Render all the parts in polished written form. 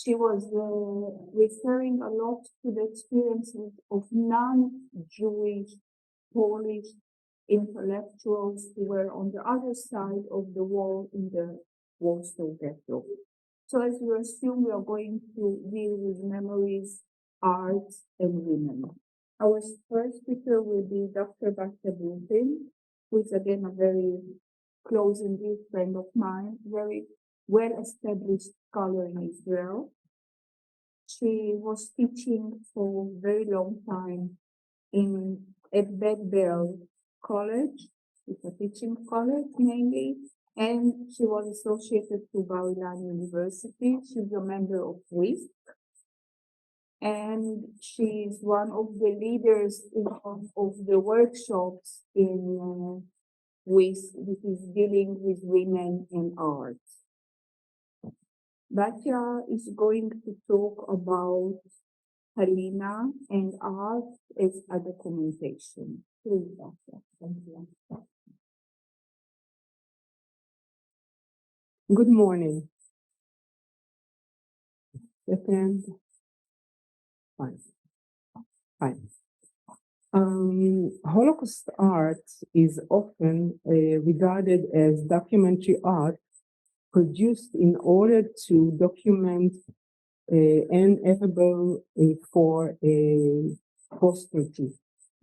She was referring a lot to the experiences of non-Jewish Polish intellectuals who were on the other side of the wall in the Warsaw Ghetto. So as you assume, we are going to deal with memories, art, and women. Our first speaker will be Dr. Batya Brutin, who is again a very close and dear friend of mine, very well-established scholar in Israel. She was teaching for a very long time at Berl College. It's a teaching college mainly, and she was associated to Bar-Ilan University. She's a member of WHISC, and she's one of the leaders of the workshops in WHISC, which is dealing with women in art. Batya is going to talk about Halina and art as a documentation. Please, Batya. Thank you. Good morning. Second. Fine. Holocaust art is often regarded as documentary art produced in order to document inevitable for posterity.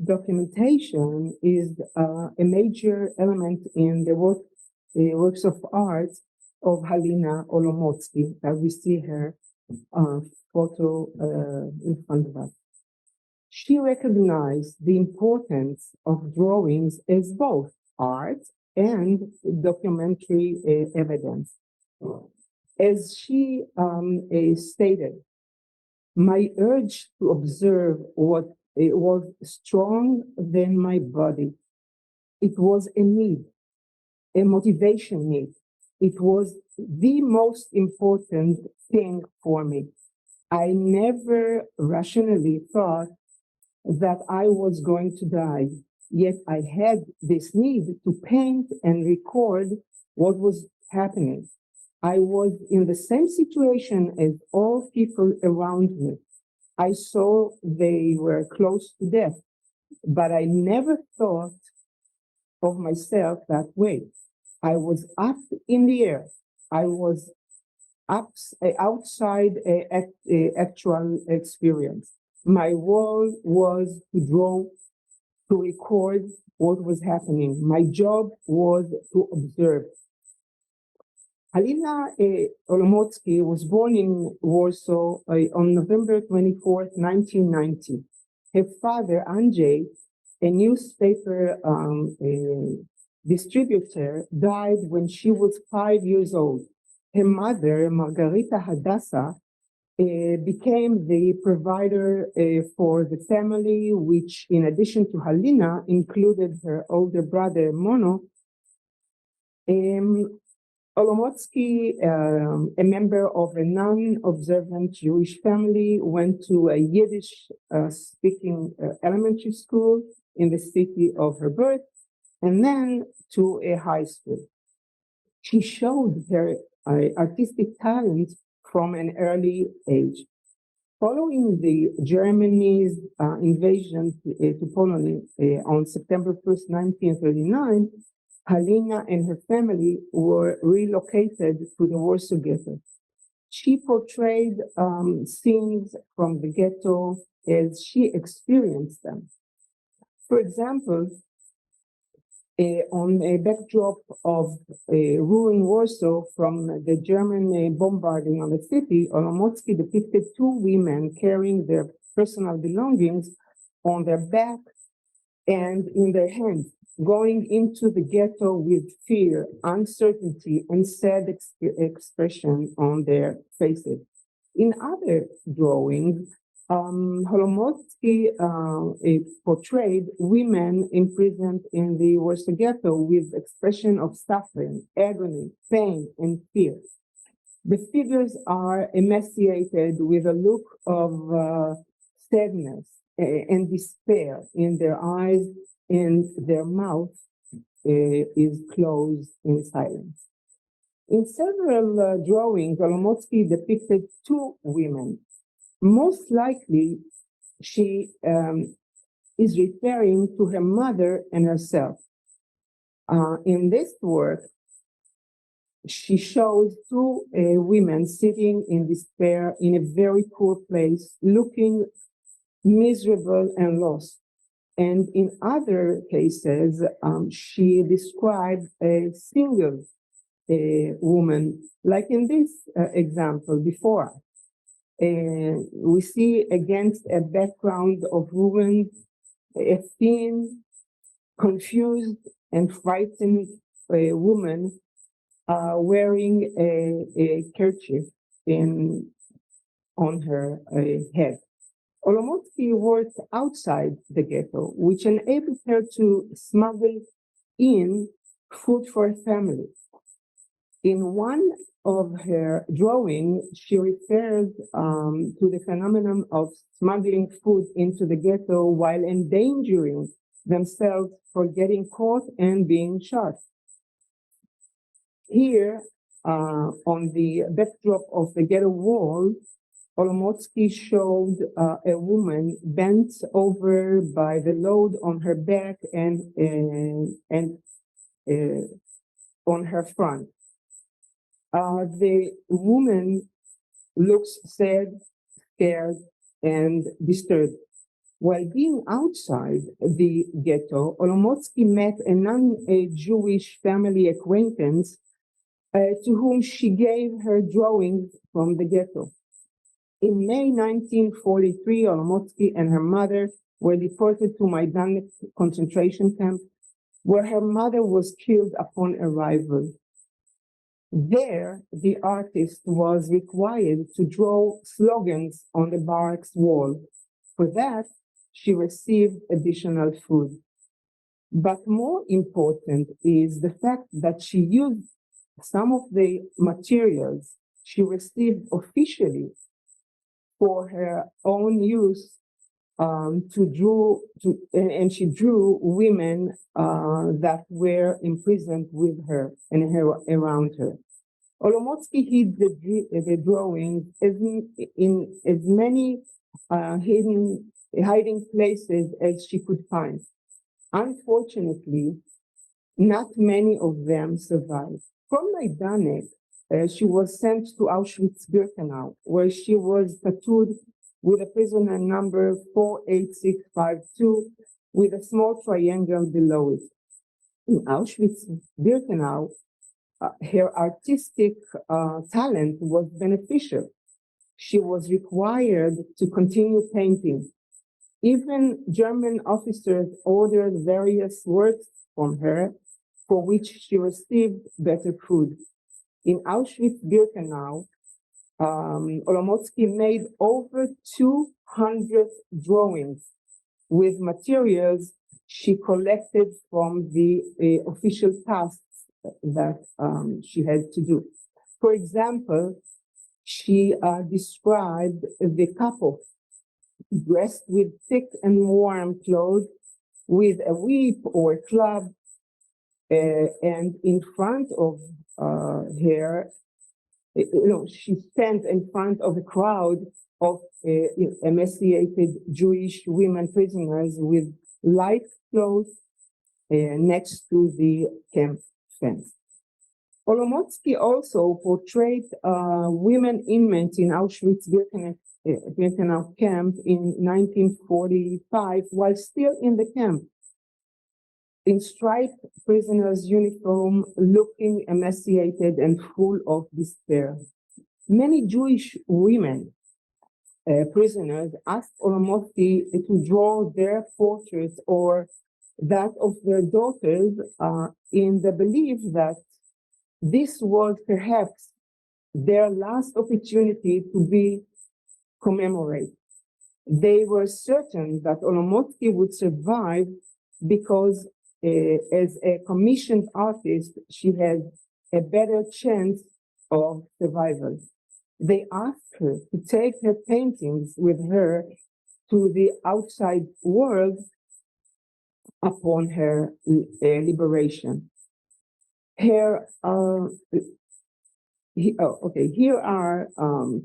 Documentation is a major element in the works of art of Halina Olomucki, as we see her photo in front of us. She recognized the importance of drawings as both art and documentary evidence. As she stated, my urge to observe what was stronger than my body. It was a need, a motivation need. It was the most important thing for me. I never rationally thought that I was going to die, yet I had this need to paint and record what was happening. I was in the same situation as all people around me. I saw they were close to death, but I never thought of myself that way. I was up in the air. I was outside actual experience. My role was to draw, to record what was happening. My job was to observe. Halina Olomucki was born in Warsaw on November 24th, 1990. Her father, Andrzej, a newspaper distributor, died when she was 5 years old. Her mother, Margarita Hadassah, became the provider for the family, which, in addition to Halina, included her older brother, Mono. Olomucki, a member of a non-observant Jewish family, went to a Yiddish-speaking elementary school in the city of her birth, and then to a high school. She showed her artistic talent from an early age. Following the Germany's invasion to Poland on September 1st, 1939, Halina and her family were relocated to the Warsaw Ghetto. She portrayed scenes from the ghetto as she experienced them. For example, on a backdrop of ruined Warsaw from the German bombarding on the city, Olomucki depicted two women carrying their personal belongings on their back and in their hands, going into the ghetto with fear, uncertainty, and sad expression on their faces. In other drawings, Olomucki portrayed women imprisoned in the Warsaw Ghetto with expression of suffering, agony, pain, and fear. The figures are emaciated with a look of sadness and despair in their eyes, and their mouth is closed in silence. In several drawings, Olomucki depicted two women. Most likely, she is referring to her mother and herself. In this work, she shows two women sitting in despair in a very poor place, looking miserable and lost. And in other cases, she described a single woman, like in this example before. We see against a background of women, a thin, confused, and frightened woman wearing a kerchief on her head. Olomucki worked outside the ghetto, which enabled her to smuggle in food for her family. In one of her drawings, she refers to the phenomenon of smuggling food into the ghetto while endangering themselves for getting caught and being shot. Here, on the backdrop of the ghetto wall, Olomucki showed a woman bent over by the load on her back and on her front. The woman looks sad, scared, and disturbed. While being outside the ghetto, Olomucki met a non-Jewish family acquaintance to whom she gave her drawings from the ghetto. In May 1943, Olomucki and her mother were deported to Maidanek concentration camp, where her mother was killed upon arrival. There, the artist was required to draw slogans on the barracks wall. For that, she received additional food. But more important is the fact that she used some of the materials she received officially for her own use and she drew women that were imprisoned with her and around her. Olomucki hid the drawings in as many hiding places as she could find. Unfortunately, not many of them survived. From Maidanek, she was sent to Auschwitz-Birkenau, where she was tattooed with a prisoner number 48652 with a small triangle below it. In Auschwitz-Birkenau, her artistic talent was beneficial. She was required to continue painting. Even German officers ordered various works from her, for which she received better food. In Auschwitz-Birkenau, Olomucki made over 200 drawings with materials she collected from the official tasks that she had to do. For example, she described the couple dressed with thick and warm clothes with a whip or a club, and in front of her, she stands in front of a crowd of emaciated Jewish women prisoners with light clothes next to the camp fence. Olomucki also portrayed women inmates in Auschwitz-Birkenau camp in 1945 while still in the camp, in striped prisoners' uniform, looking emaciated and full of despair. Many Jewish women prisoners asked Olomucki to draw their portraits or that of their daughters in the belief that this was perhaps their last opportunity to be commemorated. They were certain that Olomucki would survive because as a commissioned artist, she had a better chance of survival. They asked her to take her paintings with her to the outside world upon her liberation. Her Okay, here are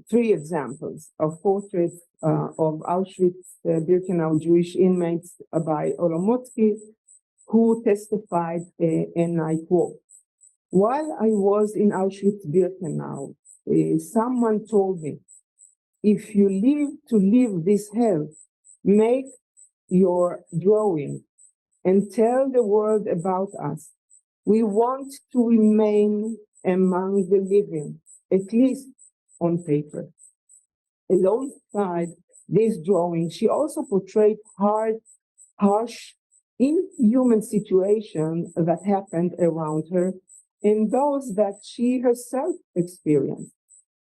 three examples of portraits of Auschwitz-Birkenau Jewish inmates by Olomucki, who testified, and I quote, "While I was in Auschwitz-Birkenau, someone told me, if you live to live this hell, make your drawing and tell the world about us. We want to remain among the living, at least on paper." Alongside this drawing, she also portrayed harsh, inhuman situations that happened around her and those that she herself experienced.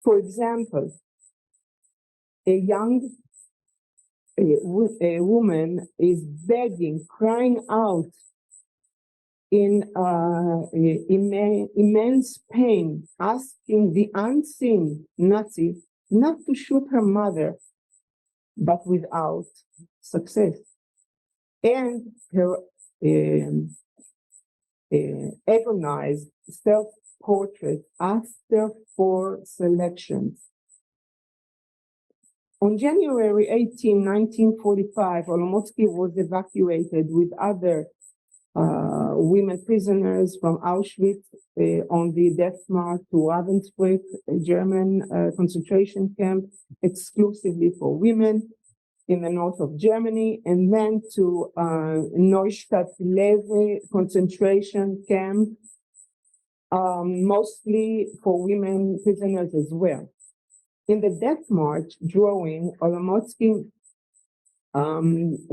For example, a woman is begging, crying out in immense pain, asking the unseen Nazi not to shoot her mother, but without success. And her agonized self-portrait after 4 selections. On January 18, 1945, Olomucki was evacuated with other women prisoners from Auschwitz on the death march to Ravensbrück, a German concentration camp exclusively for women in the north of Germany, and then to Neustadt-Leve concentration camp, mostly for women prisoners as well. In the death march drawing, Olomucki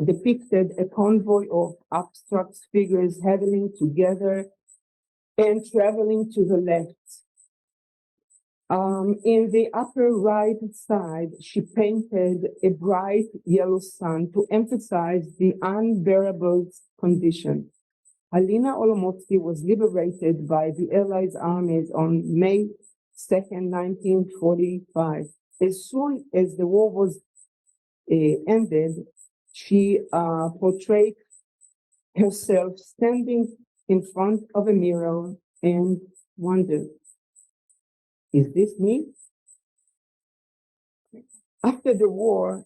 depicted a convoy of abstract figures huddling together and traveling to the left. In the upper right side, she painted a bright yellow sun to emphasize the unbearable condition. Halina Olomucki was liberated by the Allies armies on May 2nd, 1945. As soon as the war was ended, she portrayed herself standing in front of a mirror and wondered, is this me? After the war,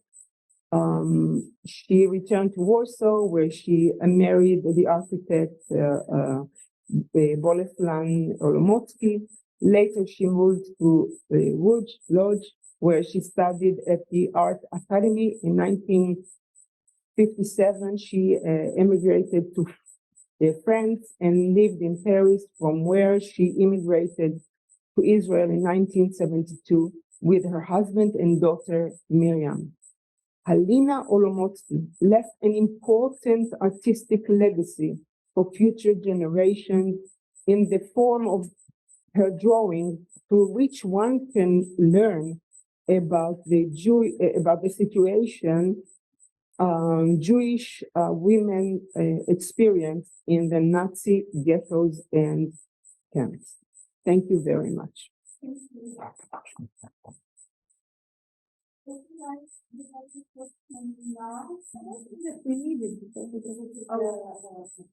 she returned to Warsaw, where she married the architect Bar-Ilan Olomucki. Later, she moved to Łódź, where she studied at the Art Academy. In 1957, she immigrated to France and lived in Paris, from where she immigrated to Israel in 1972 with her husband and daughter, Miriam. Halina Olomucki left an important artistic legacy for future generations in the form of her drawing, through which one can learn about the situation Jewish women experienced in the Nazi ghettos and camps. Thank you very much. We needed because of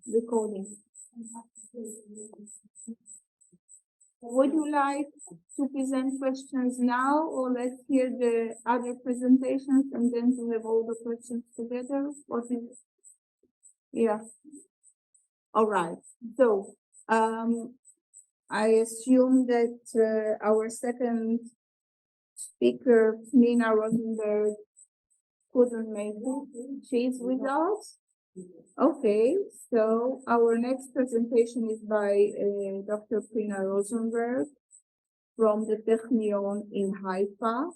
recording. Would you like to present questions now, or let's hear the other presentations and then to have all the questions together? What is? Yeah. All right. So I assume that our second speaker, Pnina Rosenberg, couldn't make it. She's with us. Okay, so our next presentation is by Dr. Pnina Rosenberg from the Technion in Haifa,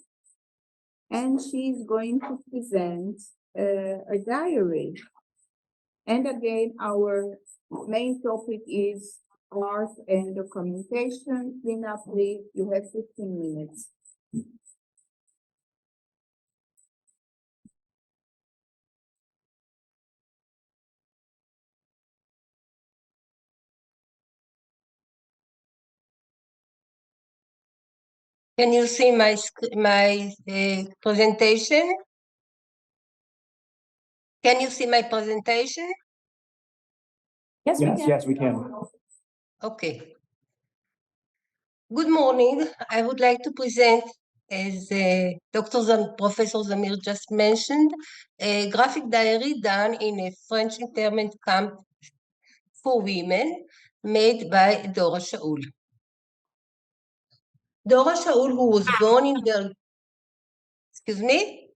and she's going to present a diary. And again, our main topic is art and documentation. Pnina, please, you have 15 minutes. Can you see my presentation? Can you see my presentation? Yes, we can. Okay. Good morning. I would like to present, as Professor Zamir just mentioned, a graphic diary done in a French internment camp for women made by Dora Schaul. Dora Schaul, who was born in Berl. Excuse me?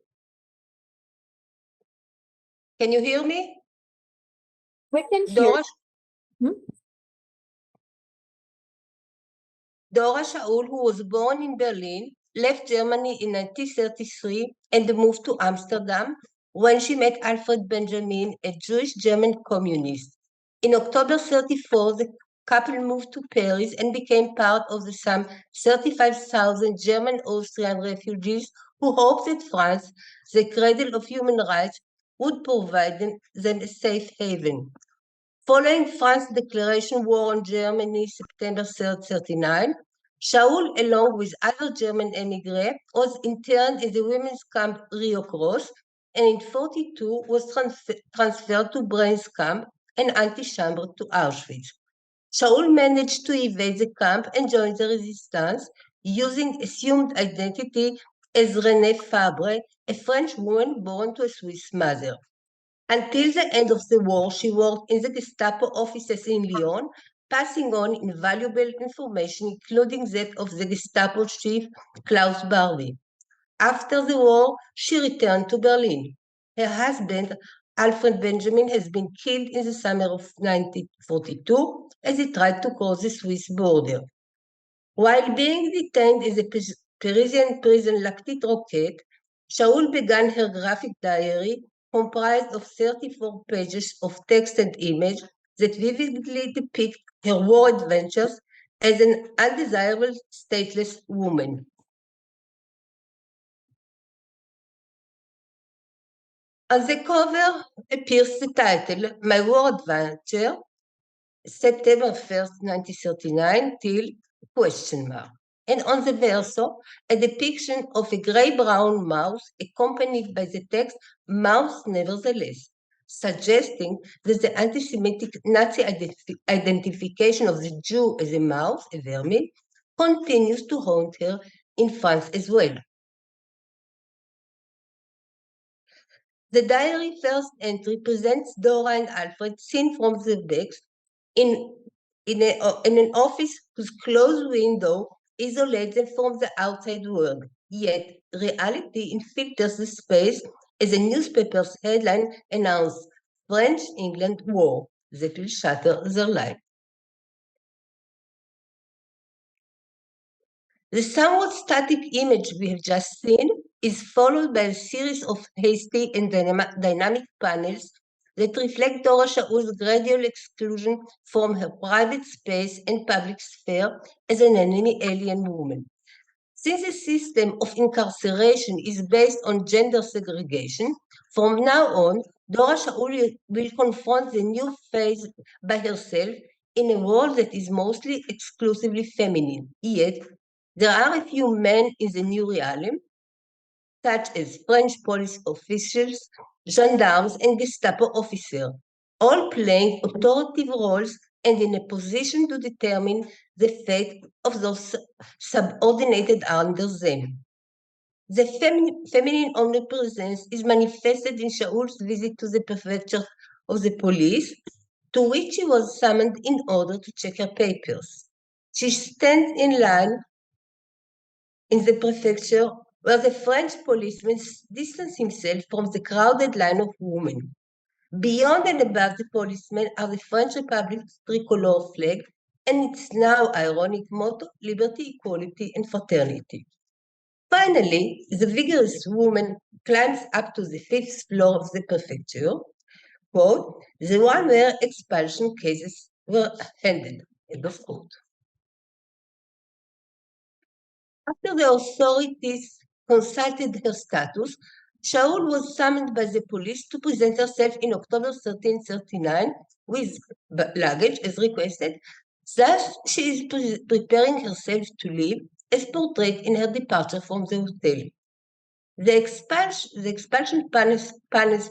Can you hear me? We can hear. Dora, Dora Schaul, who was born in Berlin, left Germany in 1933 and moved to Amsterdam when she met Alfred Benjamin, a Jewish German communist. In October 1934, the couple moved to Paris and became part of the some 35,000 German-Austrian refugees who hoped that France, the cradle of human rights, would provide them a safe haven. Following France's declaration war on Germany, September 1939, Schaul, along with other German emigres, was interned in the women's camp Rieucros, and in 1942 was transferred to Brain's camp and Antichambre to Auschwitz. Schaul managed to evade the camp and join the resistance using assumed identity as Renée Fabre, a French woman born to a Swiss mother. Until the end of the war, she worked in the Gestapo offices in Lyon, passing on invaluable information, including that of the Gestapo chief, Klaus Barbie. After the war, she returned to Berlin. Her husband, Alfred Benjamin, has been killed in the summer of 1942 as he tried to cross the Swiss border. While being detained in the Parisian prison La Petite Roquette, Schaul began her graphic diary comprised of 34 pages of text and image that vividly depict her war adventures as an undesirable stateless woman. On the cover appears the title, My War Adventure, September 1st, 1939 till ? And on the verso, a depiction of a gray-brown mouse accompanied by the text, Mouse Nevertheless, suggesting that the anti-Semitic Nazi identification of the Jew as a mouse, a vermin, continues to haunt her in France as well. The diary first entry presents Dora and Alfred seen from the decks in an office whose closed window isolates them from the outside world. Yet, reality infiltrates the space as a newspaper's headline announced French-England war that will shatter their life. The somewhat static image we have just seen is followed by a series of hasty and dynamic panels that reflect Dora Schaul's gradual exclusion from her private space and public sphere as an enemy alien woman. Since the system of incarceration is based on gender segregation, from now on, Dora Schaul will confront the new phase by herself in a world that is mostly exclusively feminine. Yet, there are a few men in the new realm, such as French police officials, gendarmes, and Gestapo officers, all playing authoritative roles and in a position to determine the fate of those subordinated under them. The feminine omnipresence is manifested in Shaul's visit to the prefecture of the police, to which she was summoned in order to check her papers. She stands in line in the prefecture where the French policeman distanced himself from the crowded line of women. Beyond and above the policemen are the French Republic's tricolor flag and its now ironic motto, liberty, equality, and fraternity. Finally, the vigorous woman climbs up to the 5th floor of the prefecture, quote, the one where expulsion cases were handled, end of quote. After the authorities consulted her status, Schaul was summoned by the police to present herself in October 1339 with luggage as requested. Thus, she is preparing herself to leave as portrayed in her departure from the hotel. The expulsion panels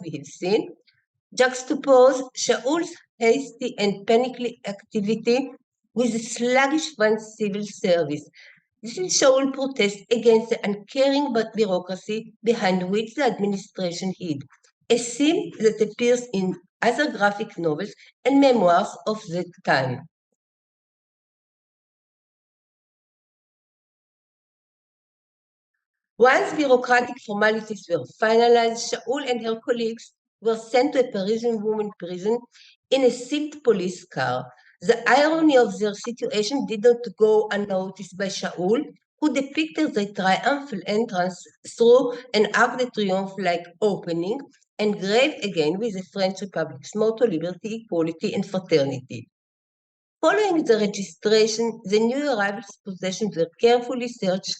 we have seen juxtapose Shaul's hasty and panicky activity with a sluggish French civil service. This is Schaul protest against the uncaring bureaucracy behind which the administration hid, a theme that appears in other graphic novels and memoirs of the time. Once bureaucratic formalities were finalized, Schaul and her colleagues were sent to a Parisian women's prison in a sealed police car. The irony of their situation did not go unnoticed by Schaul, who depicted the triumphal entrance through an Arc de Triomphe-like opening, engraved again with the French Republic's motto, liberty, equality, and fraternity. Following the registration, the new arrivals' possessions were carefully searched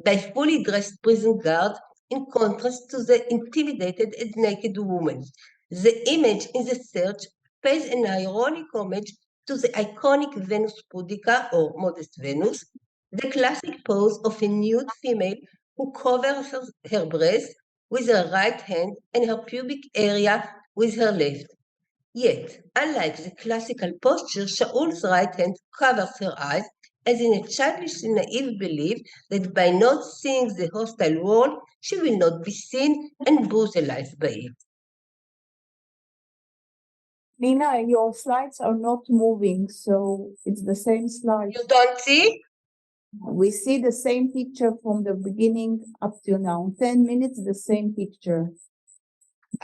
by fully dressed prison guards, in contrast to the intimidated and naked woman. The image in the search pays an ironic homage to the iconic Venus pudica, or modest Venus, the classic pose of a nude female who covers her breast with her right hand and her pubic area with her left. Yet, unlike the classical posture, Schaul's right hand covers her eyes, as in a childish naive belief that by not seeing the hostile wall, she will not be seen and brutalized by it. Pnina, your slides are not moving, so it's the same slide. You don't see? We see the same picture from the beginning up to now. 10 minutes, the same picture.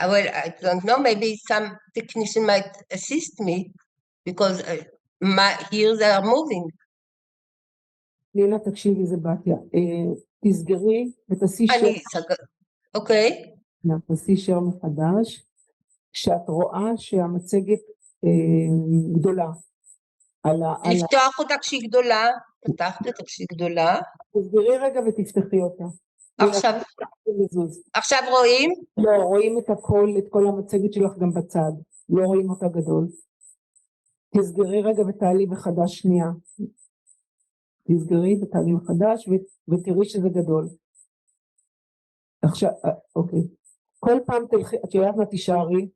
Well, I don't know, maybe some technician might assist me, because here they are moving. לילה, תקשיבי, זה בתיה. תסגרי ותעשי אוקיי. תעשי share מחדש, כשאת רואה שהמצגת גדולה. לפתוח אותה כשהיא גדולה, פתחת אותה כשהיא גדולה. תסגרי רגע ותפתחי אותה. עכשיו רואים? לא, רואים את הכל, את כל המצגת שלך גם בצד. לא רואים אותה גדול. תסגרי רגע ותעלי מחדש שנייה. תסגרי ותעלי מחדש ותראי שזה גדול. עכשיו, אוקיי. כל פעם תלכי, את יודעת מה תישארי?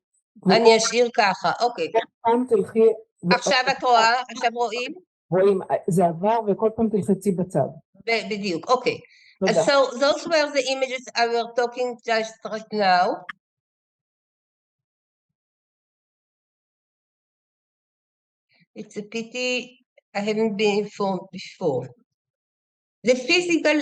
אני אשאיר ככה, אוקיי. כל פעם תלכי... עכשיו את רואה? עכשיו רואים? רואים, זה עבר וכל פעם תלחצי בצד. בדיוק, אוקיי. So those were the images I were talking just right now. It's a pity I haven't been informed before. The physical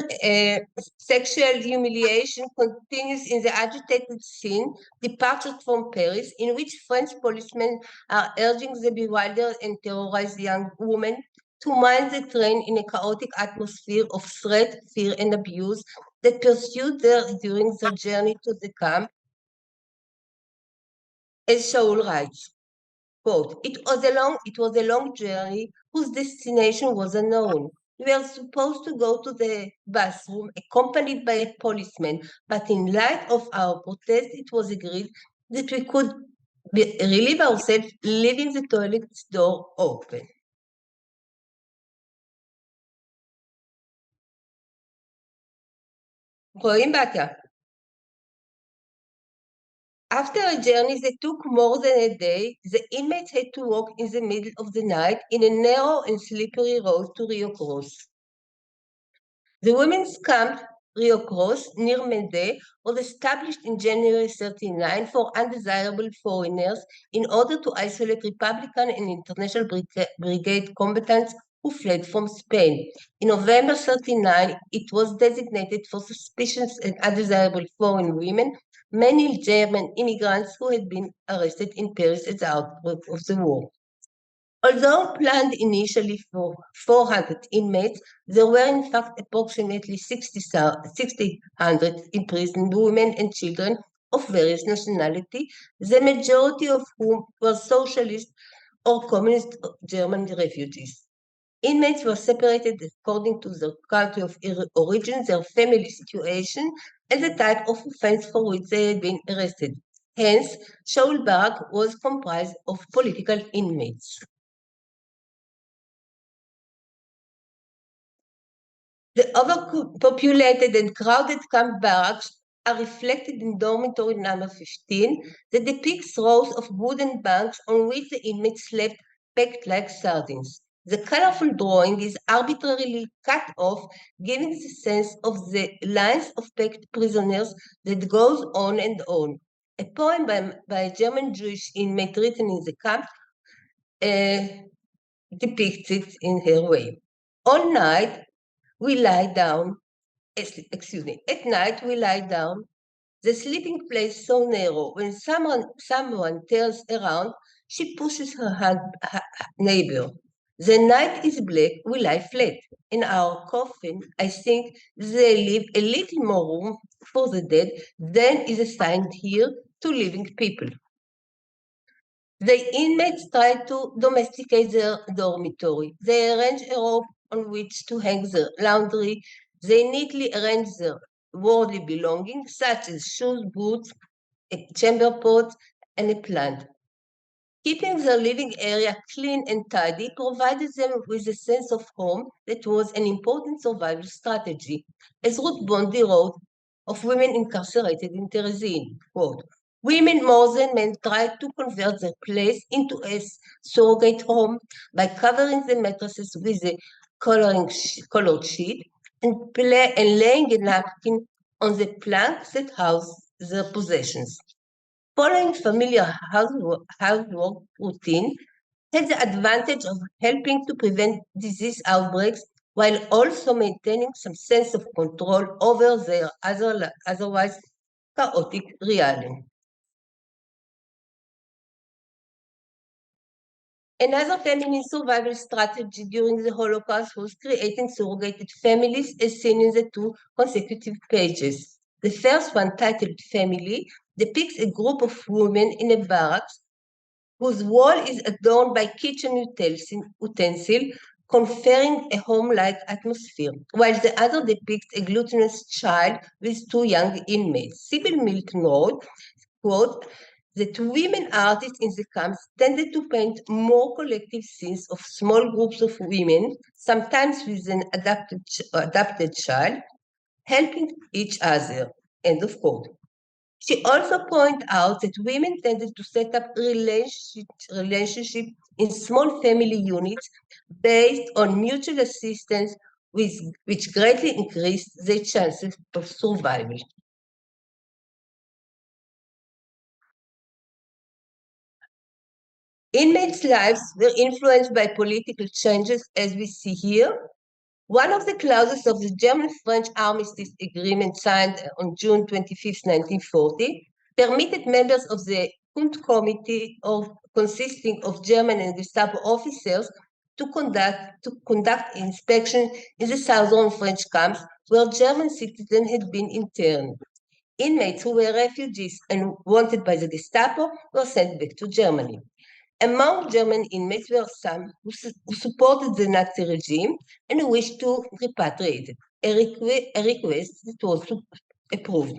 sexual humiliation continues in the agitated scene, Departure from Paris, in which French policemen are urging the bewildered and terrorized young woman to mind the train in a chaotic atmosphere of threat, fear, and abuse that pursued her during their journey to the camp. As Schaul writes, quote, it was a long journey whose destination was unknown. We were supposed to go to the bathroom accompanied by a policeman, but in light of our protest, it was agreed that we could relieve ourselves leaving the toilet door open. רואים בתיה? After a journey that took more than a day, the inmates had to walk in the middle of the night in a narrow and slippery road to Rieucros. The women's camp, Rieucros, near Mende, was established in January 1939 for undesirable foreigners in order to isolate Republican and International Brigade combatants who fled from Spain. In November 1939, it was designated for suspicious and undesirable foreign women, many German immigrants who had been arrested in Paris at the outbreak of the war. Although planned initially for 400 inmates, there were in fact approximately 600 imprisoned women and children of various nationality, the majority of whom were socialist or communist German refugees. Inmates were separated according to their country of origin, their family situation, and the type of offense for which they had been arrested. Hence, Schaul Barak was comprised of political inmates. The overpopulated and crowded camp barracks are reflected in dormitory number 15 that depicts rows of wooden banks on which the inmates slept packed like sardines. The colorful drawing is arbitrarily cut off, giving the sense of the lines of packed prisoners that goes on and on. A poem by a German Jewish inmate written in the camp depicts it in her way. All night we lie down, at night we lie down, the sleeping place so narrow, when someone turns around, she pushes her neighbor. The night is black, we lie flat. In our coffin, I think they leave a little more room for the dead than is assigned here to living people. The inmates try to domesticate their dormitory. They arrange a rope on which to hang their laundry. They neatly arrange their worldly belongings, such as shoes, boots, a chamber pot, and a plant. Keeping their living area clean and tidy provided them with a sense of home that was an important survival strategy. As Ruth Bondi wrote of women incarcerated in Terezin, quote, "Women more than men tried to convert their place into a surrogate home by covering the mattresses with a colored sheet and laying a napkin on the planks that housed their possessions. Following familiar housework routine had the advantage of helping to prevent disease outbreaks while also maintaining some sense of control over their otherwise chaotic reality." Another feminist survival strategy during the Holocaust was creating surrogated families, as seen in the two consecutive pages. The first one, titled Family, depicts a group of women in a barracks whose wall is adorned by kitchen utensils, conferring a home-like atmosphere, while the other depicts a gluttonous child with two young inmates. Sybil Milton wrote, quote, "that women artists in the camps tended to paint more collective scenes of small groups of women, sometimes with an adopted child, helping each other," end of quote. She also pointed out that women tended to set up relationships in small family units based on mutual assistance, which greatly increased their chances of survival. Inmates' lives were influenced by political changes, as we see here. One of the clauses of the German-French armistice agreement signed on June 25, 1940, permitted members of the Bund Committee consisting of German and Gestapo officers to conduct inspection in the southern French camps where German citizens had been interned. Inmates who were refugees and wanted by the Gestapo were sent back to Germany. Among German inmates were some who supported the Nazi regime and who wished to repatriate it, a request that was approved.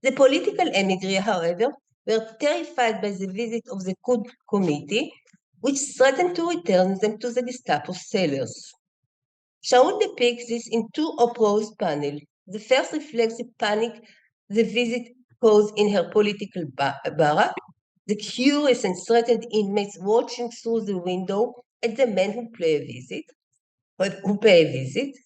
The political emigre, however, were terrified by the visit of the Bund Committee, which threatened to return them to the Gestapo cellars. Schaul depicts this in two opposed panels. The first reflects the panic the visit caused in her political barrack, the curious and threatened inmates watching through the window at the men who pay a visit.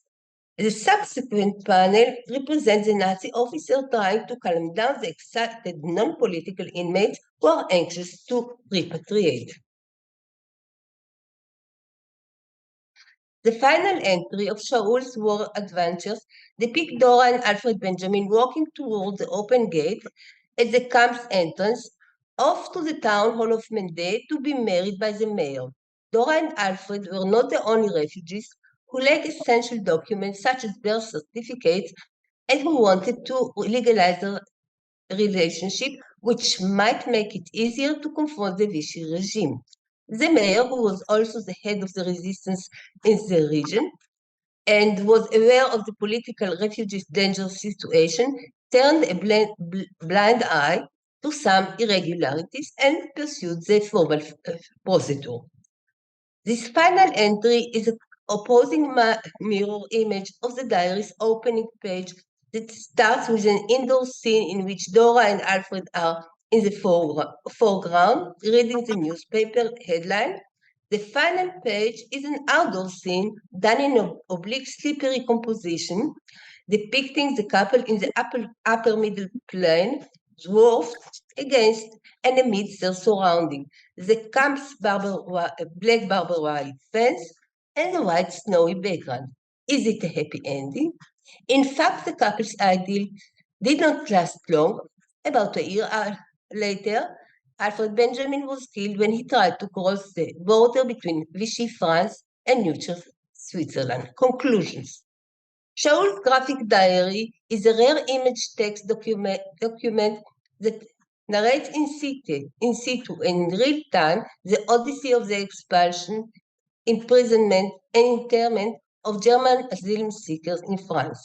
The subsequent panel represents the Nazi officer trying to calm down the excited non-political inmates who are anxious to repatriate. The final entry of Shaul's war adventures depicts Dora and Alfred Benjamin walking toward the open gate at the camp's entrance, off to the town hall of Mende to be married by the mayor. Dora and Alfred were not the only refugees who lacked essential documents such as birth certificates and who wanted to legalize their relationship, which might make it easier to confront the Vichy regime. The mayor, who was also the head of the resistance in the region and was aware of the political refugees' dangerous situation, turned a blind eye to some irregularities and pursued the formal procedure. This final entry is an opposing mirror image of the diary's opening page that starts with an indoor scene in which Dora and Alfred are in the foreground, reading the newspaper headline. The final page is an outdoor scene done in oblique slippery composition, depicting the couple in the upper middle plane, dwarfed against and amidst their surrounding. The camp's black Barber wire fence and a white snowy background. Is it a happy ending? In fact, the couple's idyll did not last long. About a year later, Alfred Benjamin was killed when he tried to cross the border between Vichy France and neutral Switzerland. Conclusions. Schaul's graphic diary is a rare image text document that narrates in situ and in real time the odyssey of the expulsion, imprisonment, and internment of German asylum seekers in France.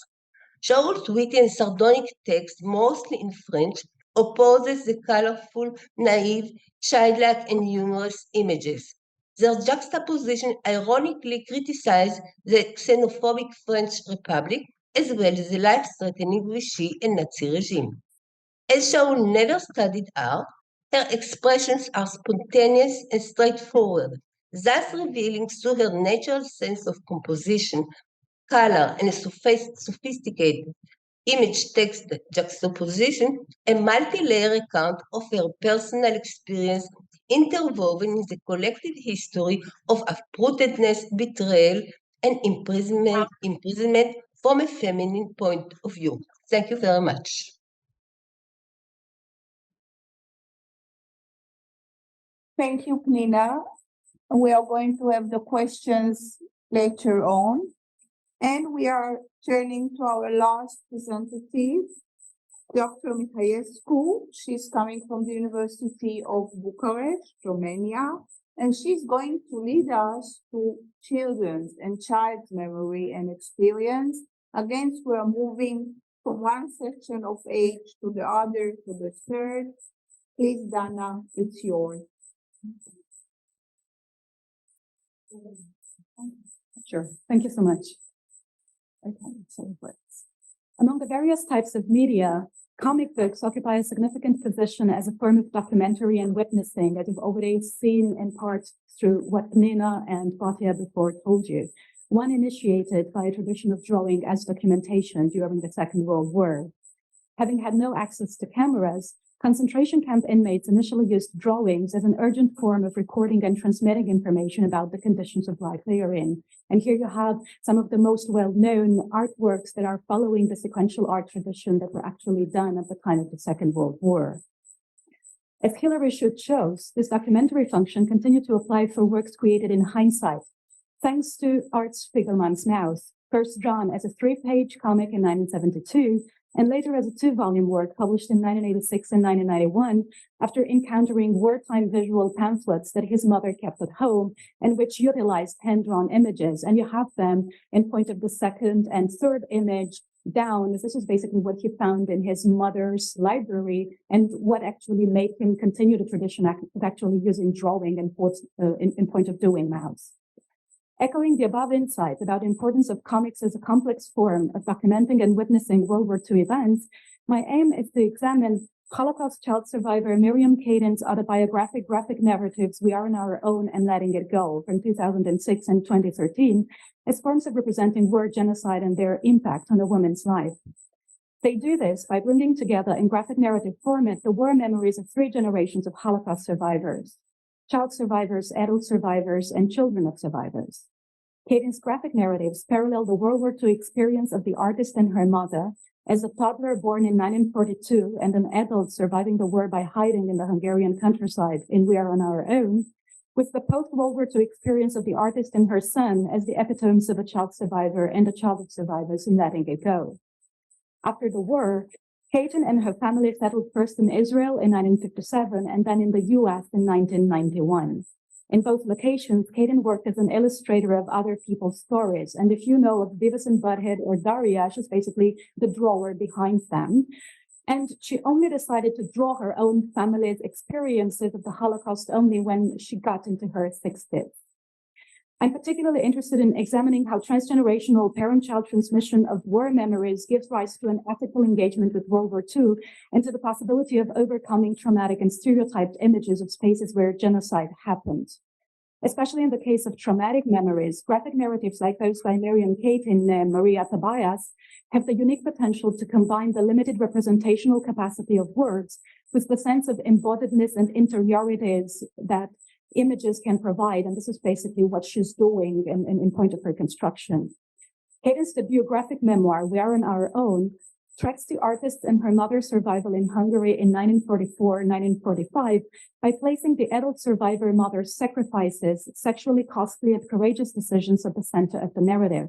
Schaul's witty and sardonic text, mostly in French, opposes the colorful, naive, childlike, and humorous images. Their juxtaposition ironically criticizes the xenophobic French Republic as well as the life-threatening Vichy and Nazi regime. As Schaul never studied art, her expressions are spontaneous and straightforward, thus revealing through her natural sense of composition, color, and a sophisticated image text juxtaposition, a multi-layer account of her personal experience interwoven in the collective history of uprootedness, betrayal, and imprisonment from a feminine point of view. Thank you very much. Thank you, Pnina. We are going to have the questions later on. And we are turning to our last representative, Dr. Mihăilescu. She's coming from the University of Bucharest, Romania, and she's going to lead us to children's and child's memory and experience. Again, we're moving from one section of age to the other, to the third. Please, Dana, it's yours. Sure, thank you so much. Okay, so it works. Among the various types of media, comic books occupy a significant position as a form of documentary and witnessing, as you've already seen in part through what Pnina and Batya before told you. One initiated by a tradition of drawing as documentation during the Second World War. Having had no access to cameras, concentration camp inmates initially used drawings as an urgent form of recording and transmitting information about the conditions of life they are in. And here you have some of the most well-known artworks that are following the sequential art tradition that were actually done at the time of the Second World War. As Hilary Schut shows, this documentary function continued to apply for works created in hindsight, thanks to Art Spiegelman's Mouse, first drawn as a 3-page comic in 1972, and later as a 2-volume work published in 1986 and 1991 after encountering wartime visual pamphlets that his mother kept at home and which utilized hand-drawn images. And you have them in point of the second and third image down. This is basically what he found in his mother's library and what actually made him continue the tradition of actually using drawing in point of doing Mouse. Echoing the above insights about the importance of comics as a complex form of documenting and witnessing World War II events, my aim is to examine Holocaust child survivor Miriam Caden's autobiographic graphic narratives, We Are on Our Own and Letting It Go, from 2006 and 2013, as forms of representing war, genocide, and their impact on a woman's life. They do this by bringing together in graphic narrative format the war memories of 3 generations of Holocaust survivors: child survivors, adult survivors, and children of survivors. Caden's graphic narratives parallel the World War II experience of the artist and her mother as a toddler born in 1942 and an adult surviving the war by hiding in the Hungarian countryside in We Are on Our Own, with the post-World War II experience of the artist and her son as the epitomes of a child survivor and a child of survivors in Letting It Go. After the war, Caden and her family settled first in Israel in 1957 and then in the US in 1991. In both locations, Caden worked as an illustrator of other people's stories. And if you know of Beavis and Butthead or Daria, she's basically the drawer behind them. And she only decided to draw her own family's experiences of the Holocaust only when she got into her 60s. I'm particularly interested in examining how transgenerational parent-child transmission of war memories gives rise to an ethical engagement with World War II and to the possibility of overcoming traumatic and stereotyped images of spaces where genocide happened. Especially in the case of traumatic memories, graphic narratives like those by Mary and Kate in Maria Tobias have the unique potential to combine the limited representational capacity of words with the sense of embodiedness and interiorities that images can provide. And this is basically what she's doing in point of her construction. Kate's biographic memoir, We Are on Our Own, tracks the artist and her mother's survival in Hungary in 1944-1945 by placing the adult survivor mother's sacrifices, sexually costly and courageous decisions at the center of the narrative.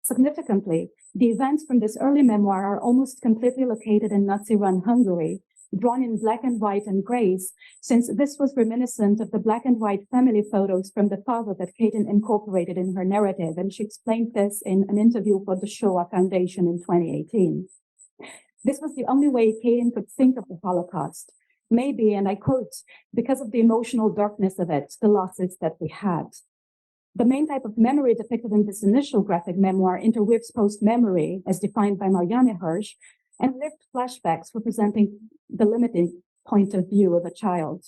Significantly, the events from this early memoir are almost completely located in Nazi-run Hungary, drawn in black and white and grays, since this was reminiscent of the black and white family photos from the father that Katen incorporated in her narrative, and she explained this in an interview for the Shoah Foundation in 2018. This was the only way Katen could think of the Holocaust. Maybe, and I quote, because of the emotional darkness of it, the losses that we had. The main type of memory depicted in this initial graphic memoir interweaves post-memory, as defined by Marianne Hirsch, and lived flashbacks representing the limiting point of view of a child.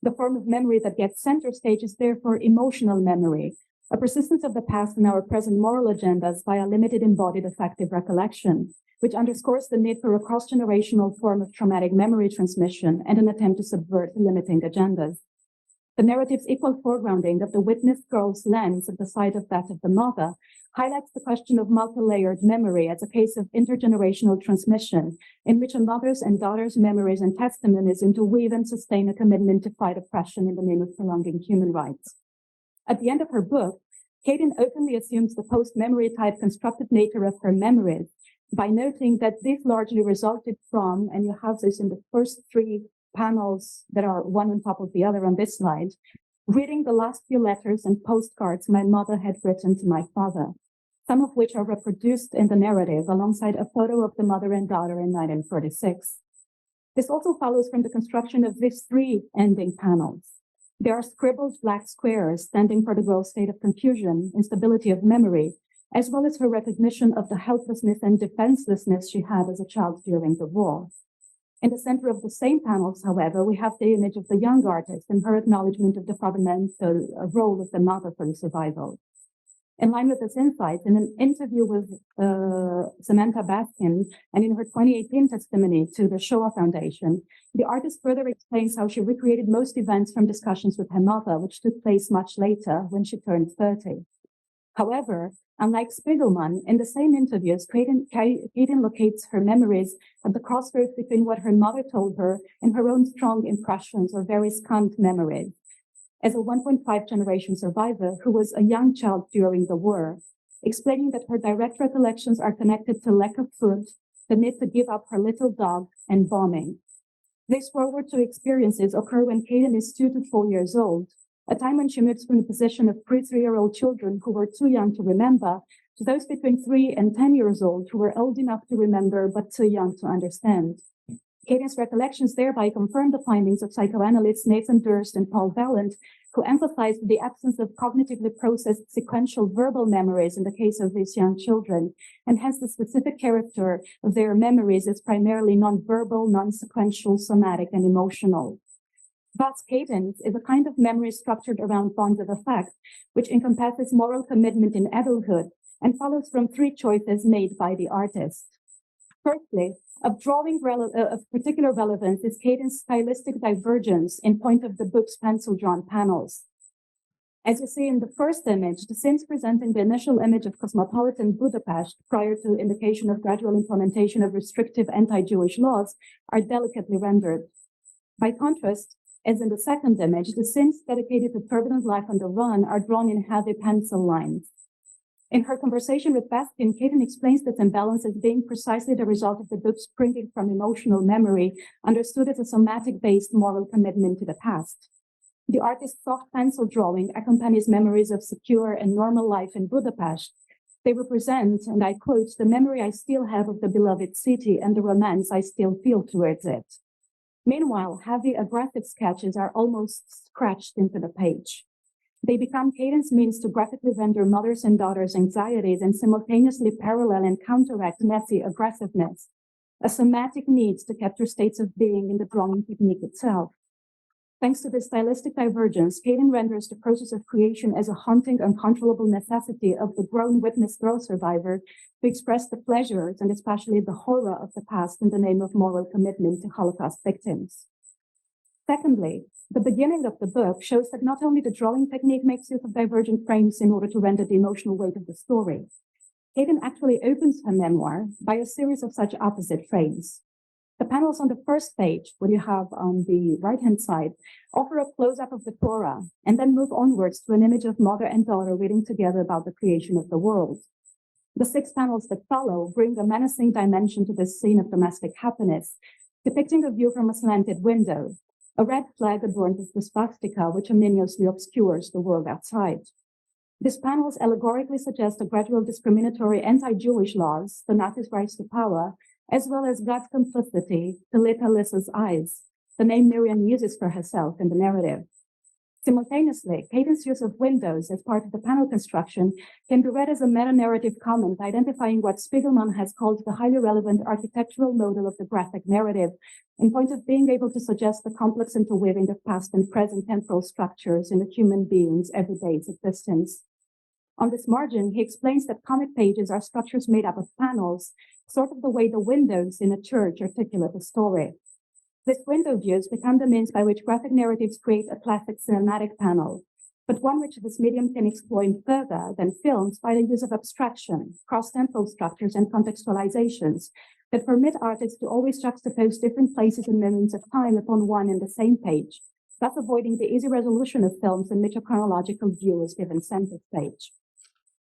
The form of memory that gets center stage is therefore emotional memory, a persistence of the past in our present moral agendas via limited embodied affective recollection, which underscores the need for a cross-generational form of traumatic memory transmission and an attempt to subvert limiting agendas. The narrative's equal foregrounding of the witnessed girl's lens at the side of that of the mother highlights the question of multi-layered memory as a case of intergenerational transmission, in which a mother's and daughter's memories and testimonies interweave and sustain a commitment to fight oppression in the name of prolonging human rights. At the end of her book, Katen openly assumes the post-memory type constructed nature of her memories by noting that these largely resulted from, and you have this in the first three panels that are one on top of the other on this slide, reading the last few letters and postcards my mother had written to my father, some of which are reproduced in the narrative alongside a photo of the mother and daughter in 1946. This also follows from the construction of these three ending panels. There are scribbled black squares standing for the girl's state of confusion, instability of memory, as well as her recognition of the helplessness and defenselessness she had as a child during the war. In the center of the same panels, however, we have the image of the young artist and her acknowledgement of the fundamental role of the mother for the survival. In line with this insight, in an interview with Samantha Baskin and in her 2018 testimony to the Shoah Foundation, the artist further explains how she recreated most events from discussions with her mother, which took place much later when she turned 30. However, unlike Spiegelman, in the same interviews, Katen locates her memories at the crossroads between what her mother told her and her own strong impressions or very scant memories. As a 1.5 generation survivor who was a young child during the war, explaining that her direct recollections are connected to lack of food, the need to give up her little dog, and bombing. These forward two experiences occur when Katen is 2 to 4 years old, a time when she moves from the position of pre-3-year-old children who were too young to remember to those between 3 and 10 years old who were old enough to remember but too young to understand. Katen's recollections thereby confirm the findings of psychoanalysts Nathan Durst and Paul Valent, who emphasized the absence of cognitively processed sequential verbal memories in the case of these young children, and hence the specific character of their memories is primarily non-verbal, non-sequential, somatic, and emotional. Thus, Katen's is a kind of memory structured around bonds of affect, which encompasses moral commitment in adulthood and follows from 3 choices made by the artist. Firstly, of particular relevance is Katen's stylistic divergence in point of the book's pencil-drawn panels. As you see in the first image, the scenes presenting the initial image of cosmopolitan Budapest prior to indication of gradual implementation of restrictive anti-Jewish laws are delicately rendered. By contrast, as in the second image, the scenes dedicated to turbulent life on the run are drawn in heavy pencil lines. In her conversation with Baskin, Katen explains this imbalance as being precisely the result of the book springing from emotional memory, understood as a somatic-based moral commitment to the past. The artist's soft pencil drawing accompanies memories of secure and normal life in Budapest. They represent, and I quote, the memory I still have of the beloved city and the romance I still feel towards it. Meanwhile, heavy, aggressive sketches are almost scratched into the page. They become Katen's means to graphically render mothers and daughters' anxieties and simultaneously parallel and counteract Nazi aggressiveness, a somatic need to capture states of being in the drawing technique itself. Thanks to this stylistic divergence, Hayden renders the process of creation as a haunting, uncontrollable necessity of the grown witness girl survivor to express the pleasures and especially the horror of the past in the name of moral commitment to Holocaust victims. Secondly, the beginning of the book shows that not only the drawing technique makes use of divergent frames in order to render the emotional weight of the story, Hayden actually opens her memoir by a series of such opposite frames. The panels on the first page, what you have on the right-hand side, offer a close-up of the Torah and then move onwards to an image of mother and daughter reading together about the creation of the world. The 6 panels that follow bring a menacing dimension to this scene of domestic happiness, depicting a view from a slanted window, a red flag adorned with the swastika which ominously obscures the world outside. These panels allegorically suggest a gradual discriminatory anti-Jewish laws, the Nazis' rise to power, as well as God's complicity to little Lissa's eyes, the name Miriam uses for herself in the narrative. Simultaneously, Hayden's use of windows as part of the panel construction can be read as a meta-narrative comment identifying what Spiegelman has called the highly relevant architectural model of the graphic narrative, in point of being able to suggest the complex interweaving of past and present temporal structures in a human being's everyday existence. On this margin, he explains that comic pages are structures made up of panels, sort of the way the windows in a church articulate a story. These window views become the means by which graphic narratives create a classic cinematic panel, but one which this medium can exploit further than films by the use of abstraction, cross-temporal structures, and contextualizations that permit artists to always juxtapose different places and moments of time upon one and the same page, thus avoiding the easy resolution of films in which a chronological view is given center stage.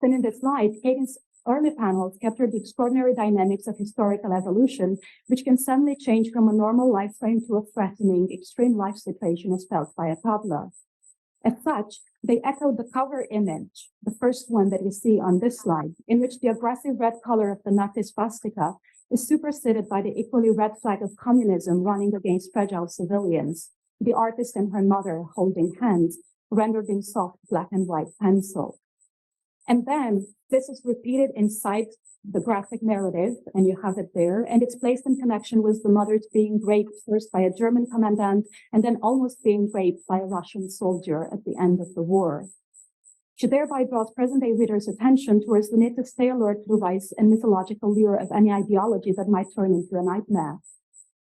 Then in this slide, Hayden's early panels capture the extraordinary dynamics of historical evolution, which can suddenly change from a normal life frame to a threatening, extreme life situation as felt by a toddler. As such, they echo the cover image, the first one that you see on this slide, in which the aggressive red color of the Nazi swastika is superseded by the equally red flag of communism running against fragile civilians, the artist and her mother holding hands, rendered in soft black and white pencil. And then this is repeated inside the graphic narrative, and you have it there, and it's placed in connection with the mothers being raped first by a German commandant and then almost being raped by a Russian soldier at the end of the war. She thereby draws present-day readers' attention towards the need to stay alert to the vice and mythological lure of any ideology that might turn into a nightmare.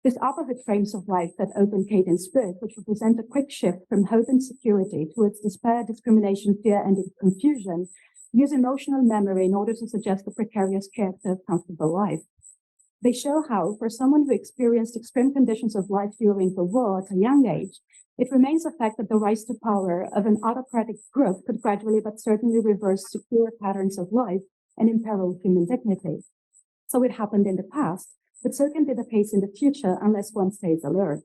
These opposite frames of life that open Hayden's book, which represent a quick shift from hope and security towards despair, discrimination, fear, and confusion, use emotional memory in order to suggest the precarious character of comfortable life. They show how, for someone who experienced extreme conditions of life during the war at a young age, it remains a fact that the rise to power of an autocratic group could gradually but certainly reverse secure patterns of life and imperil human dignity. So it happened in the past, but so can be the case in the future unless one stays alert.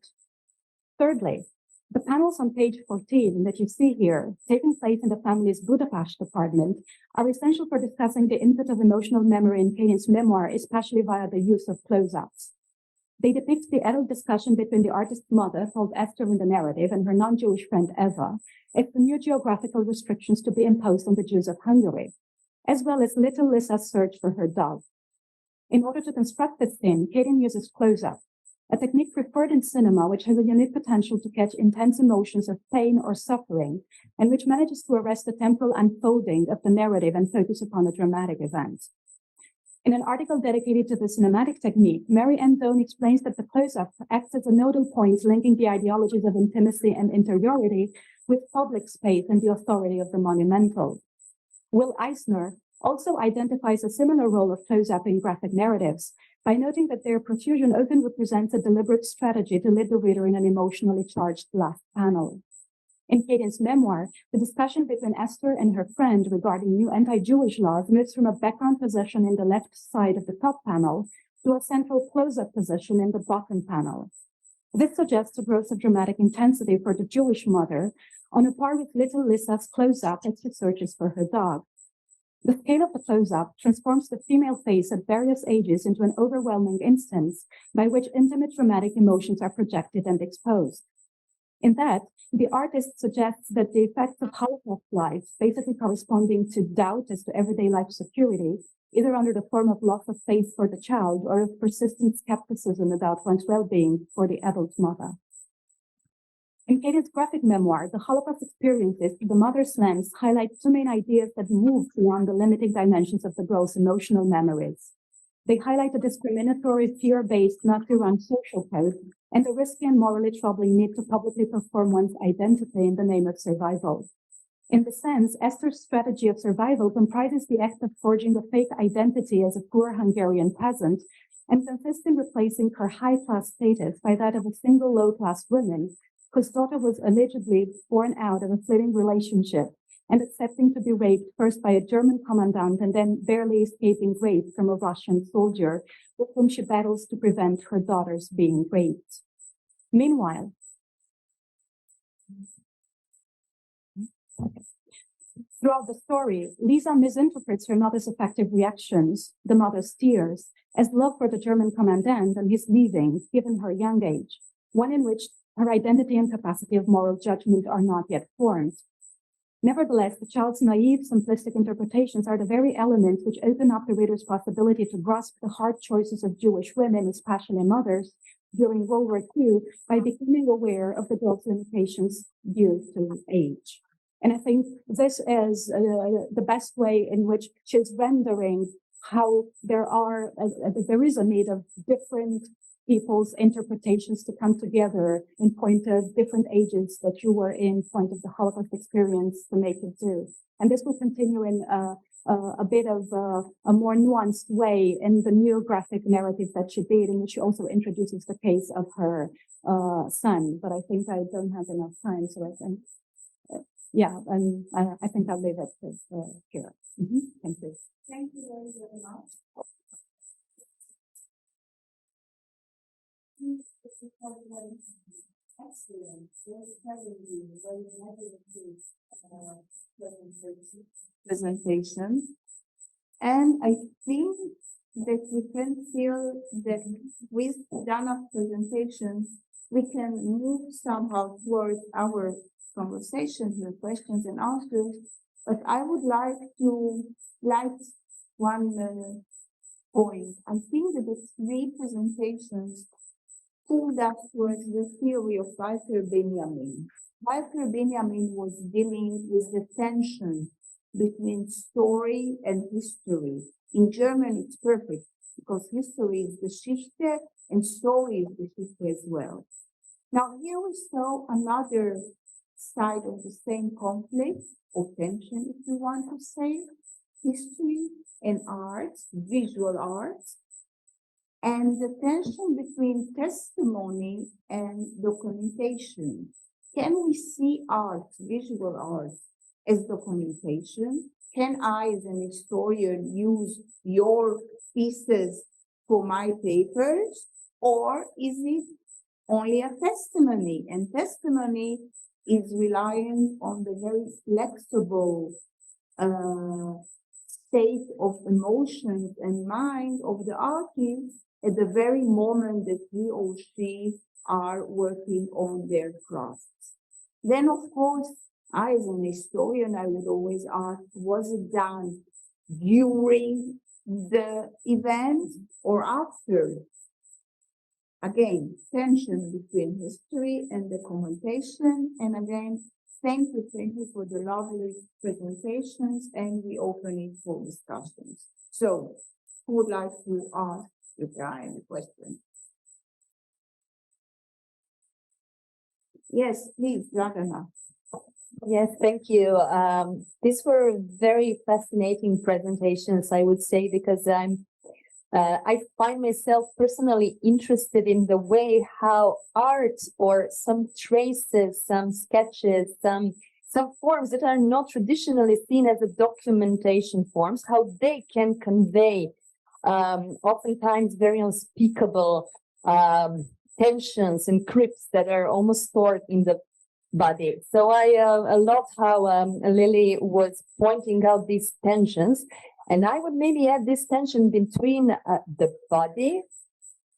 Thirdly, the panels on page 14 that you see here, taking place in the family's Budapest apartment, are essential for discussing the input of emotional memory in Hayden's memoir, especially via the use of close-ups. They depict the adult discussion between the artist's mother, called Esther in the narrative, and her non-Jewish friend Eva, as the new geographical restrictions to be imposed on the Jews of Hungary, as well as little Lissa's search for her dog. In order to construct this scene, Hayden uses close-up, a technique preferred in cinema which has a unique potential to catch intense emotions of pain or suffering, and which manages to arrest the temporal unfolding of the narrative and focus upon a dramatic event. In an article dedicated to the cinematic technique, Mary Ann Doan explains that the close-up acts as a nodal point linking the ideologies of intimacy and interiority with public space and the authority of the monumental. Will Eisner also identifies a similar role of close-up in graphic narratives by noting that their profusion often represents a deliberate strategy to lead the reader in an emotionally charged last panel. In Hayden's memoir, the discussion between Esther and her friend regarding new anti-Jewish laws moves from a background position in the left side of the top panel to a central close-up position in the bottom panel. This suggests a growth of dramatic intensity for the Jewish mother, on a par with little Lissa's close-up as she searches for her dog. The scale of the close-up transforms the female face at various ages into an overwhelming instance by which intimate dramatic emotions are projected and exposed. In that, the artist suggests that the effects of Holocaust life, basically corresponding to doubt as to everyday life security, either under the form of loss of faith for the child or of persistent skepticism about one's well-being for the adult mother. In Katie's graphic memoir, The Holocaust Experiences Through the Mother's Lens highlight two main ideas that move beyond the limiting dimensions of the girl's emotional memories. They highlight the discriminatory, fear-based, Nazi-run social code and the risky and morally troubling need to publicly perform one's identity in the name of survival. In this sense, Esther's strategy of survival comprises the act of forging a fake identity as a poor Hungarian peasant and consists in replacing her high-class status by that of a single low-class woman whose daughter was allegedly born out of a fleeting relationship and accepting to be raped first by a German commandant and then barely escaping rape from a Russian soldier with whom she battles to prevent her daughters being raped. Meanwhile, throughout the story, Lisa misinterprets her mother's effective reactions, the mother's tears, as love for the German commandant and his leaving, given her young age, one in which her identity and capacity of moral judgment are not yet formed. Nevertheless, the child's naive, simplistic interpretations are the very elements which open up the reader's possibility to grasp the hard choices of Jewish women, especially mothers, during World War II by becoming aware of the girl's limitations due to age. And I think this is the best way in which she's rendering how there is a need of different people's interpretations to come together in point of different ages that you were in, point of the Holocaust experience to make it do. And this will continue in a bit of a more nuanced way in the new graphic narrative that she did, in which she also introduces the case of her son. But I think I don't have enough time, so I think, and I think I'll leave it here. Thank you. Thank you very, very much. Excellent. Presentation. And I think that we can feel that with Dana's presentation, we can move somehow towards our conversation here, questions and answers. But I would like to light one point. I think that the three presentations pulled us towards the theory of Walter Benjamin. Walter Benjamin was dealing with the tension between story and history. In German, it's perfect because history is Geschichte and story is Geschichte as well. Now, here we saw another side of the same conflict or tension, if you want to say, history and arts, visual arts, and the tension between testimony and documentation. Can we see art, visual art, as documentation? Can I, as an historian, use your pieces for my papers? Or is it only a testimony? And testimony is relying on the very flexible state of emotions and mind of the artist at the very moment that he or she are working on their crafts. Then, of course, I, as an historian, I would always ask, was it done during the event or after? Again, tension between history and documentation. And again, thank you for the lovely presentations, and we open it for discussions. So, who would like to ask you guys a question? Yes, please, Dragana. Yes, thank you. These were very fascinating presentations, I would say, because I find myself personally interested in the way how art or some traces, some sketches, some forms that are not traditionally seen as a documentation forms, how they can convey oftentimes very unspeakable tensions and crypts that are almost stored in the body. So I love how Lily was pointing out these tensions. And I would maybe add this tension between the body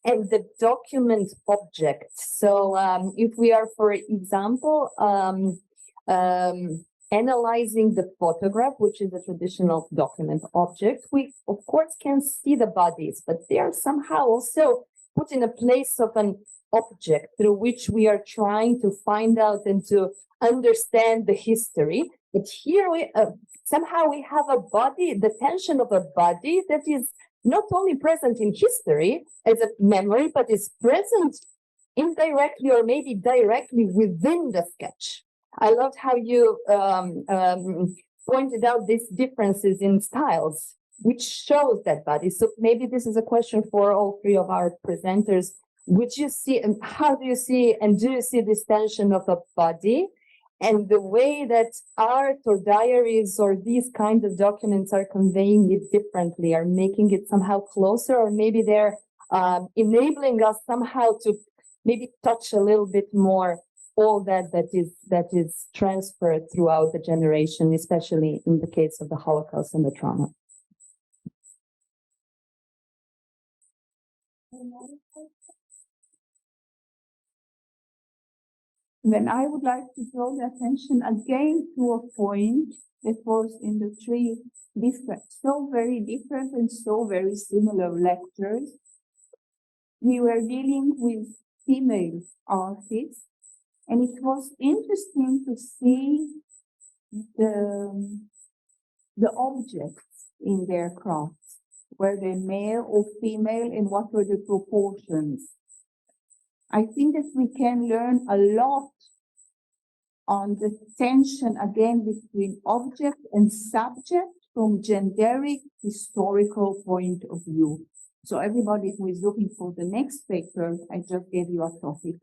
and the document object. So if we are, for example, analyzing the photograph, which is a traditional document object, we of course can see the bodies, but they are somehow also put in a place of an object through which we are trying to find out and to understand the history. But here we somehow we have a body, the tension of a body that is not only present in history as a memory, but is present indirectly or maybe directly within the sketch. I loved how you pointed out these differences in styles, which shows that body. So maybe this is a question for all three of our presenters. Would you see, and how do you see, and do you see this tension of a body and the way that art or diaries or these kinds of documents are conveying it differently, are making it somehow closer, or maybe they're enabling us somehow to maybe touch a little bit more all that is transferred throughout the generation, especially in the case of the Holocaust and the trauma. Then I would like to draw the attention again to a point that was in the three different, so very different and so very similar lectures. We were dealing with female artists, and it was interesting to see the objects in their crafts. Were they male or female, and what were the proportions? I think that we can learn a lot on the tension again between object and subject from generic historical point of view. So everybody who is looking for the next paper, I just gave you a topic.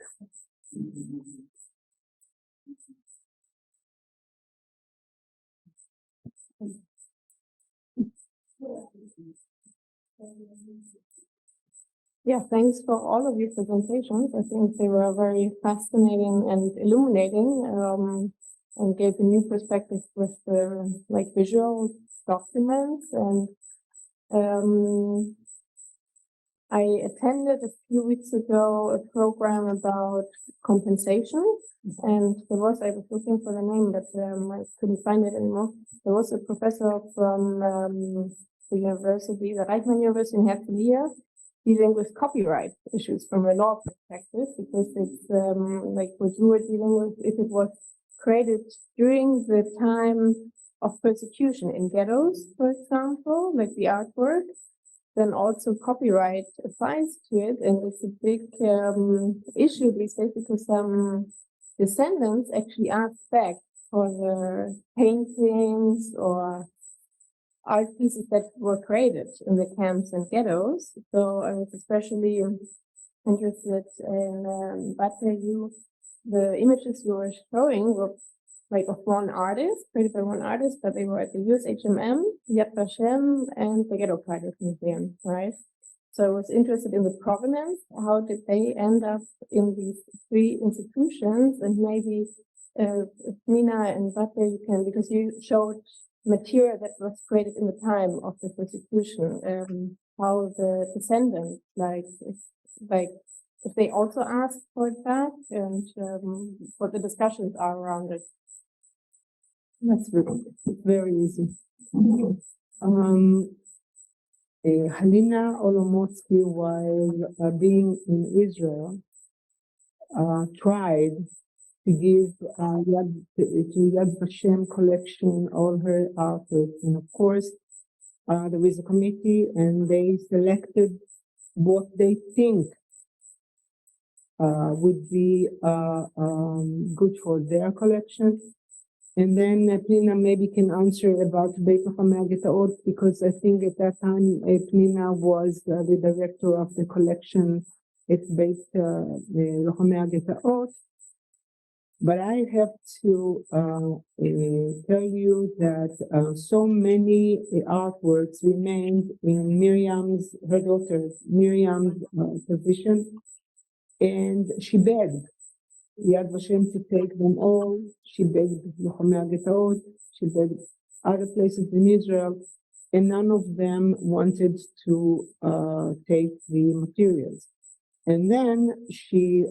Yeah, thanks for all of your presentations. I think they were very fascinating and illuminating, and gave a new perspective with the visual documents. And I attended a few weeks ago a program about compensation, and I was looking for the name, but I couldn't find it anymore. There was a professor from the university, the Reichman University in Halina, dealing with copyright issues from a law perspective, because it's like what you were dealing with, if it was created during the time of persecution in ghettos, for example, like the artwork, then also copyright applies to it, and it's a big issue these days, because some descendants actually ask back for the paintings or art pieces that were created in the camps and ghettos. So I was especially interested in Batya. The images you were showing were like of one artist, created by one artist, but they were at the USHMM, Yad Vashem, and the Ghetto Project Museum, right? So I was interested in the provenance. How did they end up in these three institutions? And maybe Pnina and Batya, you can, because you showed material that was created in the time of the persecution, how the descendants, if they also ask for it back, and what the discussions are around it. That's very easy. Halina Olomucki, while being in Israel, tried to give to Yad Vashem collection all her artwork. And of course, there is a committee, and they selected what they think would be good for their collection. And then Pnina maybe can answer about Beit because I think at that time Pnina was the director of the collection at Beit But I have to tell you that so many artworks remained in her daughter Miriam's position, and she begged Yad Vashem to take them all. She begged Lochamei HaGetaot, she begged other places in Israel, and none of them wanted to take the materials. And then she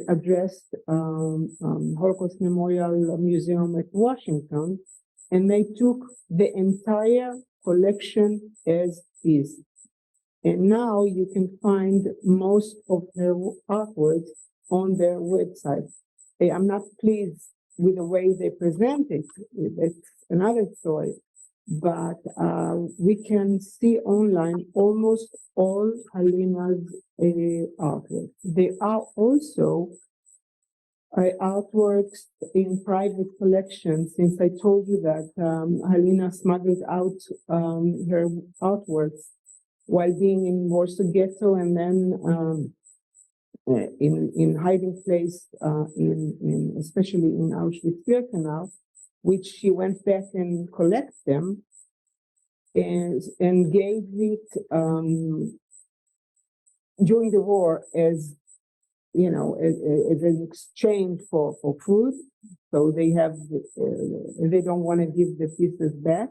addressed Holocaust Memorial Museum at Washington, and they took the entire collection as is. And now you can find most of her artwork on their website. I'm not pleased with the way they present it. That's another story. But we can see online almost all Halina's artwork. There are also artworks in private collections, since I told you that Halina smuggled out her artworks while being in Warsaw Ghetto, and then in hiding place in especially in Auschwitz-Birkenau, which she went back and collect them and gave it during the war as as an exchange for food. So they have they don't want to give the pieces back.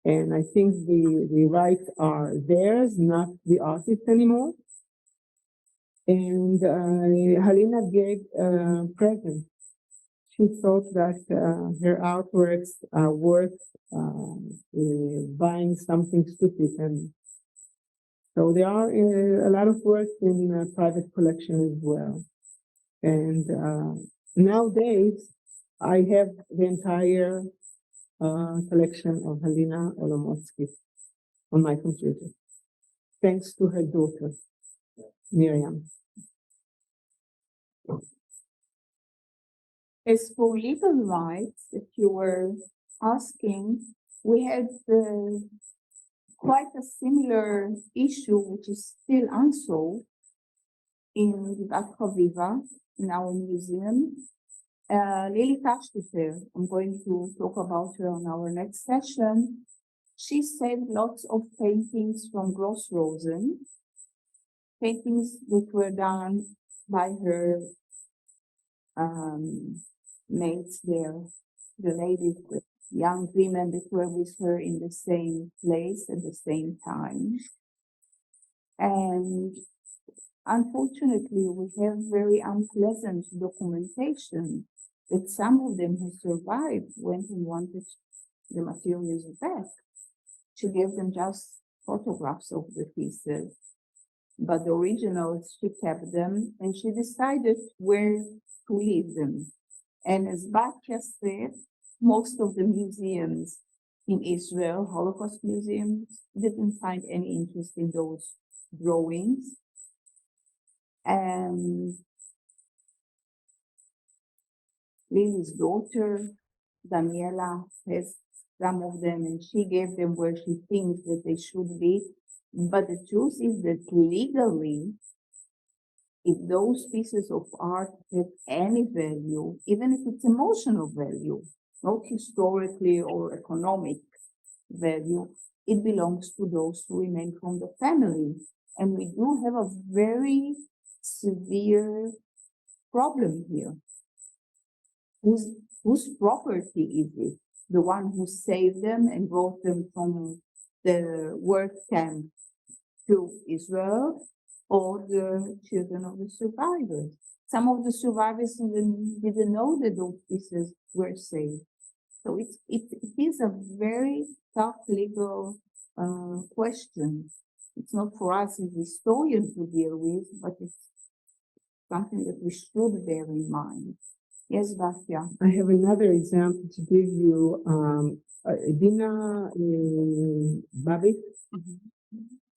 And I think the rights are theirs, not the artist anymore. And Halina gave a present. She thought that her artworks are worth buying something stupid. And so there are a lot of works in private collection as well. And nowadays, I have the entire collection of Halina Olomucki on my computer, thanks to her daughter, Miriam. As for legal rights, if you were asking, we had quite a similar issue, which is still unsolved, in Givat Haviva, in our museum. Lili Kashtefer, I'm going to talk about her on our next session. She saved lots of paintings from Gross Rosen, paintings that were done by her mates there, the ladies, the young women that were with her in the same place at the same time. And unfortunately, we have very unpleasant documentation that some of them who survived went and wanted the materials back. She gave them just photographs of the pieces, but the originals, she kept them, and she decided where to leave them. And as Batya said, most of the museums in Israel, Holocaust museums, didn't find any interest in those drawings. And Lili's daughter, Daniela, has some of them, and she gave them where she thinks that they should be. But the truth is that legally, if those pieces of art have any value, even if it's emotional value, not historically or economic value, it belongs to those who remain from the family. And we do have a very severe problem here. Whose property is it? The one who saved them and brought them from the work camp to Israel, or the children of the survivors? Some of the survivors even didn't know that those pieces were saved. So it is a very tough legal question. It's not for us as historians to deal with, but it's something that we should bear in mind. Yes, Batya. I have another example to give you. Edina Babik.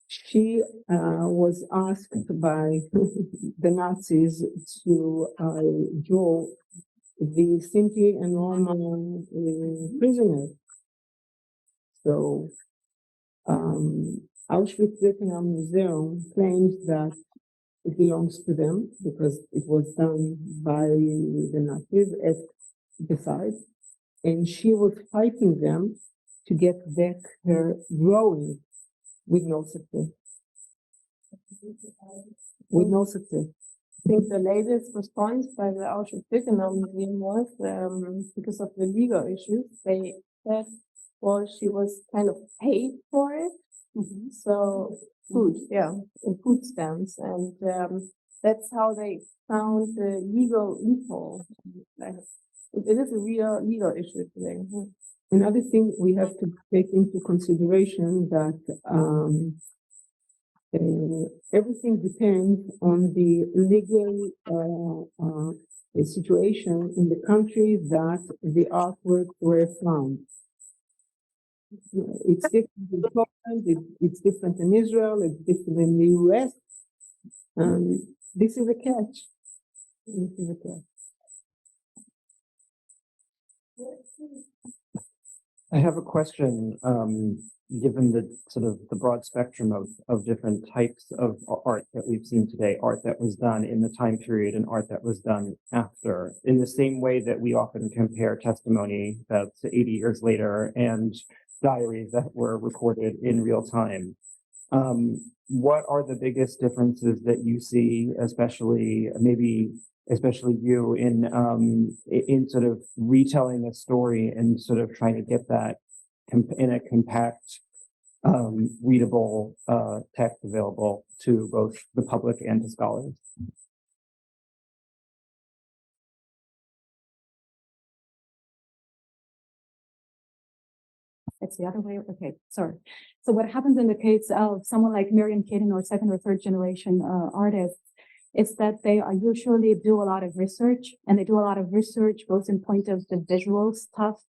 She was asked by the Nazis to draw the Sinti and Roma prisoners. So Auschwitz-Birkenau Museum claims that it belongs to them because it was done by the Nazis at the site, and she was fighting them to get back her drawing with no success. With no success. I think the latest response by the Auschwitz-Birkenau Museum was because of the legal issues. They said, well, she was kind of paid for it. So food, in food stamps. And that's how they found the legal loophole. It is a real legal issue today. Another thing we have to take into consideration that everything depends on the legal situation in the country that the artworks were found. It's different in Poland, it's different in Israel, it's different in the US. This is a catch. This is a catch. I have a question, given the sort of the broad spectrum of different types of art that we've seen today, art that was done in the time period and art that was done after, in the same way that we often compare testimony that's 80 years later and diaries that were recorded in real time. What are the biggest differences that you see, especially you in sort of retelling a story and sort of trying to get that in a compact, readable text available to both the public and to scholars? It's the other way. Okay, sorry. So what happens in the case of someone like Miriam Kaden or second or third generation artists is that they are usually do a lot of research, and they do a lot of research both in point of the visual stuff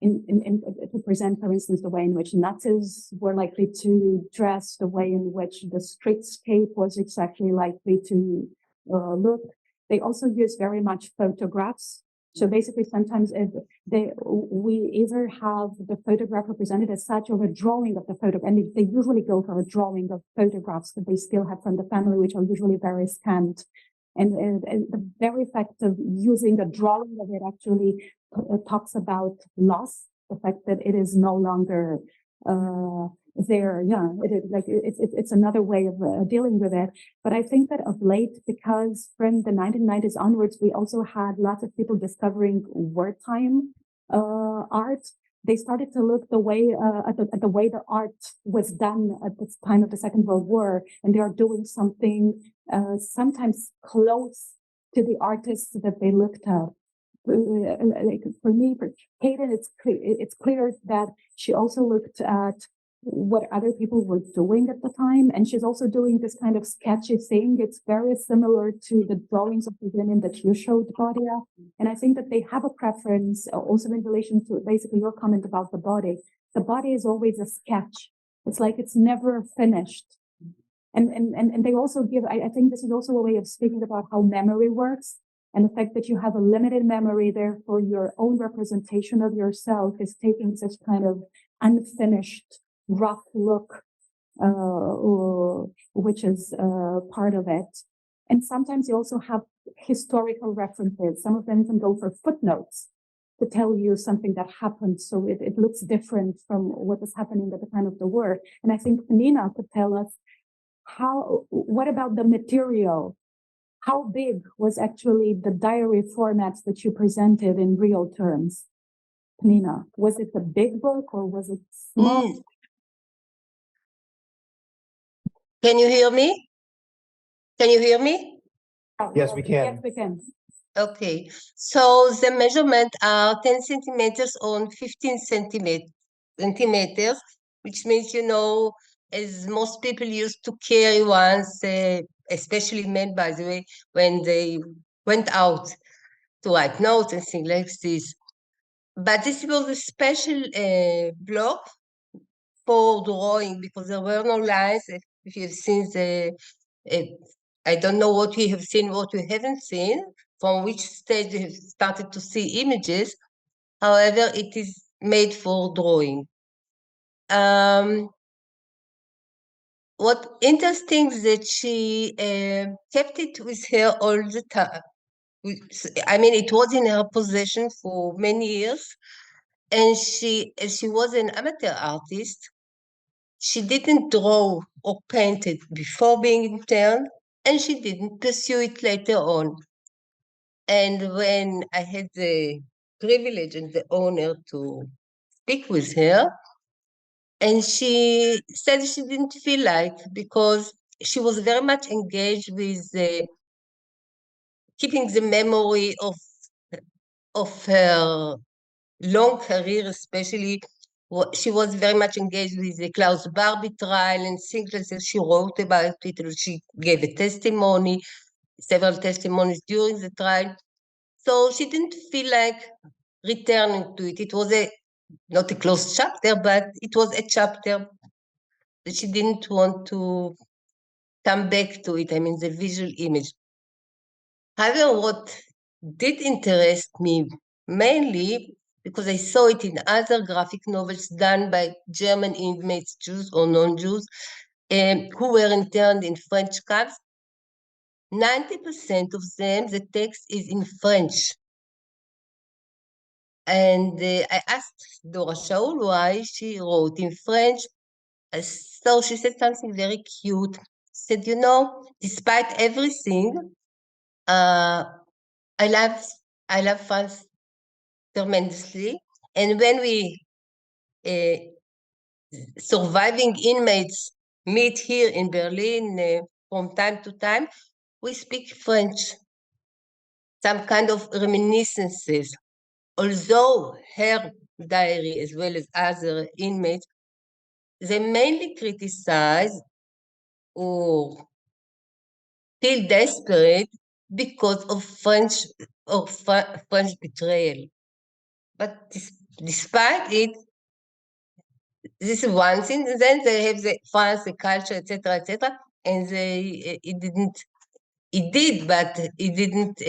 to present, for instance, the way in which Nazis were likely to dress, the way in which the streetscape was exactly likely to look. They also use very much photographs. So basically, sometimes we either have the photograph represented as such or a drawing of the photo, and they usually go for a drawing of photographs that they still have from the family, which are usually very scant. And the very fact of using a drawing of it actually talks about loss, the fact that it is no longer there. Yeah, it's another way of dealing with it. But I think that of late, because from the 1990s onwards, we also had lots of people discovering wartime art. They started to look the way at the way the art was done at the time of the Second World War, and they are doing something sometimes close to the artists that they looked at. Like for me, for Kaden, it's clear that she also looked at what other people were doing at the time, and she's also doing this kind of sketchy thing. It's very similar to the drawings of the women that you showed, Batya, and I think that they have a preference also in relation to basically your comment about the body. The body is always a sketch. It's like it's never finished. And they also give, I think this is also a way of speaking about how memory works, and the fact that you have a limited memory, therefore your own representation of yourself is taking such kind of unfinished, rough look, which is part of it. And sometimes you also have historical references. Some of them can go for footnotes to tell you something that happened, so it looks different from what was happening at the time of the war. And I think Pnina could tell us what about the material? How big was actually the diary formats that you presented in real terms? Pnina, was it a big book or was it small? Can you hear me? Can you hear me? Yes, we can. Yes, we can. Okay, so the measurement are 10 centimeters on 15 centimeters, which means, you know, as most people used to carry ones, especially men, by the way, when they went out to write notes and things like this. But this was a special block for drawing because there were no lines. If you've seen I don't know what you have seen, what you haven't seen, from which stage you have started to see images. However, it is made for drawing. What interesting is that she kept it with her all the time. I mean, it was in her possession for many years, and she was an amateur artist. She didn't draw or paint it before being interned, and she didn't pursue it later on. And when I had the privilege and the honor to speak with her, and she said she didn't feel like, because she was very much engaged with keeping the memory of her long career, especially she was very much engaged with the Klaus Barbie trial and things like that. She wrote about it, she gave a testimony, several testimonies during the trial. So she didn't feel like returning to it. It was not a closed chapter, but it was a chapter that she didn't want to come back to it. I mean, the visual image. However, what did interest me mainly because I saw it in other graphic novels done by German inmates, Jews or non-Jews, who were interned in French camps. 90% of them, the text is in French. And I asked Dora Schaul why she wrote in French. So she said something very cute. She said, you know, despite everything, I love France tremendously. And when we surviving inmates meet here in Berlin from time to time, we speak French, some kind of reminiscences. Although her diary, as well as other inmates, they mainly criticize or feel desperate because of French betrayal. But despite it, this is one thing. Then they have the France, the culture, etc., and it did, but it didn't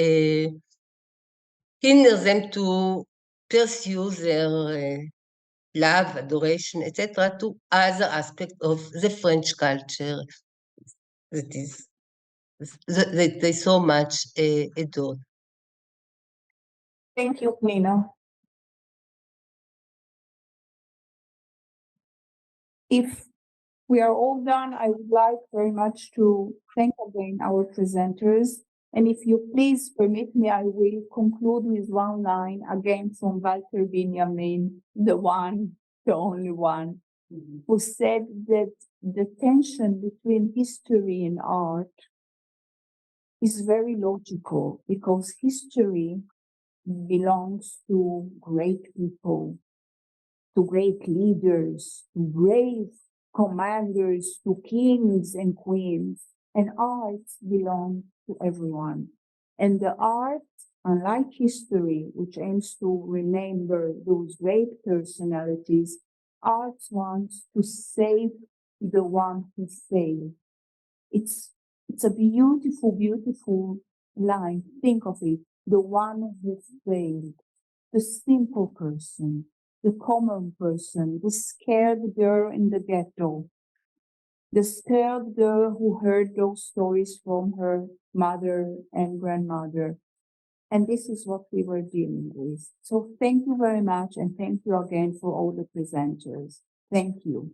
hinder them to pursue their love, adoration, etc., to other aspects of the French culture that they so much adored. Thank you, Pnina. If we are all done, I would like very much to thank again our presenters. And if you please permit me, I will conclude with one line again from Walter Benjamin, the one, the only one, who said that the tension between history and art is very logical because history belongs to great people, to great leaders, to brave commanders, to kings and queens, and art belongs to everyone. And the art, unlike history, which aims to remember those great personalities, art wants to save the one who failed. It's a beautiful, beautiful line. Think of it. The one who failed, the simple person, the common person, the scared girl in the ghetto, the scared girl who heard those stories from her mother and grandmother. And this is what we were dealing with. So thank you very much. And thank you again for all the presenters. Thank you.